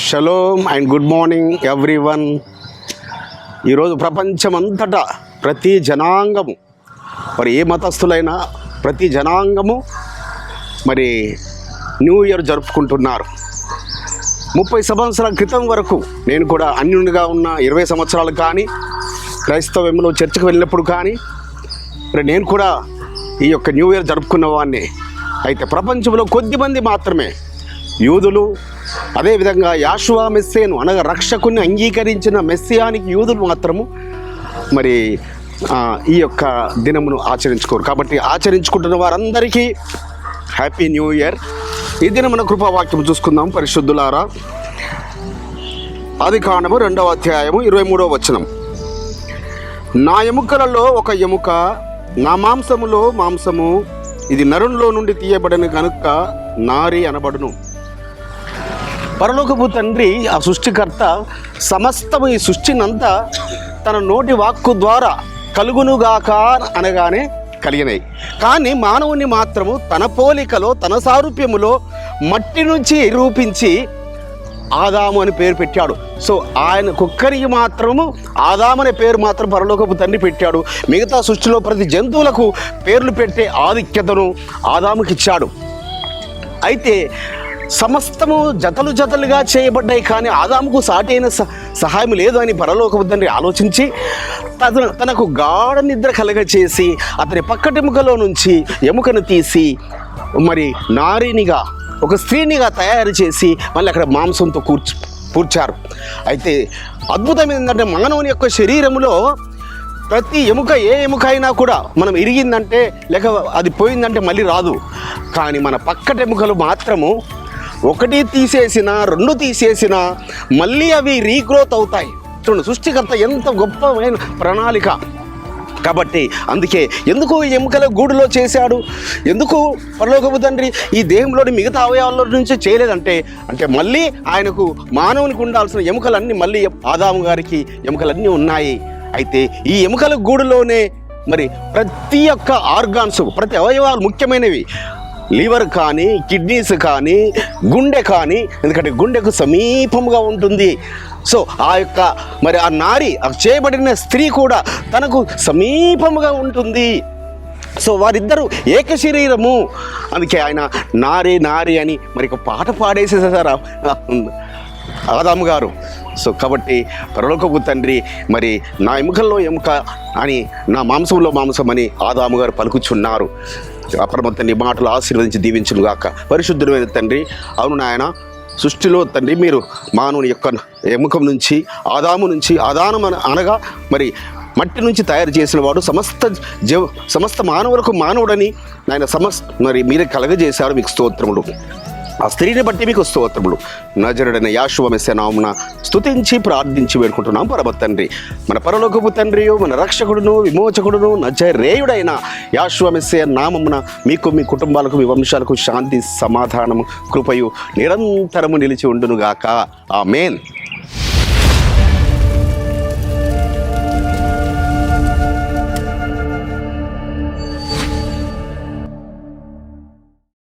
Shalom and good morning everyone. ఈరోజు ప్రపంచమంతటా ప్రతి జనాంగము, మరి ఏ మతస్థులైనా ప్రతి జనాంగము మరి న్యూ ఇయర్ జరుపుకుంటున్నారు. 30 సంవత్సరాల క్రితం వరకు నేను కూడా అన్యునిగా ఉన్న 20 సంవత్సరాలు కానీ క్రైస్తవంలో చర్చికి వెళ్ళినప్పుడు కానీ మరి నేను కూడా ఈ యొక్క న్యూ ఇయర్ జరుపుకున్న వాడిని. అయితే ప్రపంచంలో కొద్దిమంది మాత్రమే యూదులు, అదేవిధంగా యాషువా మెస్సేను అనగా రక్షకుని అంగీకరించిన మెస్సియానికి యూదులు మాత్రము మరి ఈ యొక్క దినమును ఆచరించుకోరు. కాబట్టి ఆచరించుకుంటున్న వారందరికీ హ్యాపీ న్యూ ఇయర్. ఈ దినమున కృపావాక్యం చూసుకుందాం. పరిశుద్ధులారా, ఆదికాండము 2వ అధ్యాయము 23వ వచనం. నా ఎముకలలో ఒక ఎముక, నా మాంసములో మాంసము, ఇది నరునిలో నుండి తీయబడిన కనుక నారి అనబడును. పరలోకపు తండ్రి, ఆ సృష్టికర్త, సమస్తము ఈ సృష్టినంతా తన నోటి వాక్కు ద్వారా కలుగునుగాక అనగానే కలిగినాయి. కానీ మానవుని మాత్రము తన పోలికలో తన సారూప్యములో మట్టి నుంచి రూపించి ఆదాము అని పేరు పెట్టాడు. సో ఆయనకొక్కరికి మాత్రము ఆదాము అనే పేరు మాత్రం పరలోకపు తండ్రి పెట్టాడు. మిగతా సృష్టిలో ప్రతి జంతువులకు పేర్లు పెట్టే ఆధిక్యతను ఆదాముకి ఇచ్చాడు. అయితే సమస్తము జతలు జతలుగా చేయబడ్డాయి, కానీ ఆదాముకు సాటి అయిన సహాయం లేదు అని పరలోకపు తండ్రి ఆలోచించి తనకు గాఢ నిద్ర కలగచేసి అతని పక్కటెముకలో నుంచి ఎముకను తీసి మరి నారినిగా, ఒక స్త్రీనిగా తయారు చేసి మళ్ళీ అక్కడ మాంసంతో కూర్చారు. అయితే అద్భుతం ఏంటంటే, మానవుని యొక్క శరీరంలో ప్రతి ఎముక, ఏ ఎముక అయినా కూడా మనం ఇరిగిందంటే లేక అది పోయిందంటే మళ్ళీ రాదు. కానీ మన పక్కటెముకలు మాత్రము ఒకటి తీసేసినా 2 తీసేసినా మళ్ళీ అవి రీగ్రోత్ అవుతాయి. చూడండి, సృష్టికర్త ఎంత గొప్పమైన ప్రణాళిక. కాబట్టి అందుకే ఎందుకు ఎముకల గూడులో చేశాడు, ఎందుకు పరలోకపు తండ్రి ఈ దేహంలోని మిగతా అవయవాల నుంచి చేయలేదంటే మళ్ళీ ఆయనకు మానవునికి ఉండాల్సిన ఎముకలన్నీ మళ్ళీ ఆదాము గారికి ఎముకలన్నీ ఉన్నాయి. అయితే ఈ ఎముకల గూడులోనే మరి ప్రతి ఒక్క ఆర్గాన్స్, ప్రతి అవయవాలు ముఖ్యమైనవి, లివర్ కానీ, కిడ్నీస్ కానీ, గుండె కానీ, ఎందుకంటే గుండెకు సమీపంగా ఉంటుంది. సో ఆ యొక్క మరి ఆ నారి, చేయబడిన స్త్రీ కూడా తనకు సమీపముగా ఉంటుంది. సో వారిద్దరూ ఏక శరీరము. అందుకే ఆయన నారి నారి అని మరి ఒక పాట పాడేసేసారు ఆదాము గారు. సో కాబట్టి పరలోకపు తండ్రి మరి నా ఎముకల్లో ఎముక అని, నా మాంసంలో మాంసం అని ఆదాము గారు పలుకుచున్నారు. అపరమ తండ్రి మాటలు ఆశీర్వదించి దీవించును గాక. పరిశుద్ధుడైన తండ్రి, అవును నాయన, సృష్టిలో తండ్రి మీరు మానవుని యొక్క ఎముకం నుంచి, ఆదాము నుంచి, ఆదానం అనగా మరి మట్టి నుంచి తయారు చేసిన వాడు సమస్త మానవులకు మానవుడని నాయన మరి మీరే కలగజేశారు. మీకు స్తోత్రములు. ఆ స్త్రీని బట్టి మీకు స్తోత్రములు. నజరుడైన యాషువ మెస్సియా నామమున స్తుతించి ప్రార్థించి వేడుకుంటున్నాం పరమ తండ్రి. మన పరలోకపు తండ్రియు, మన రక్షకుడును విమోచకుడును నజరేయుడైన యాషువ మెస్సియా నామమున మీకు, మీ కుటుంబాలకు, మీ వంశాలకు శాంతి, సమాధానము, కృపయు నిరంతరము నిలిచి ఉండునుగాక. ఆమేన్.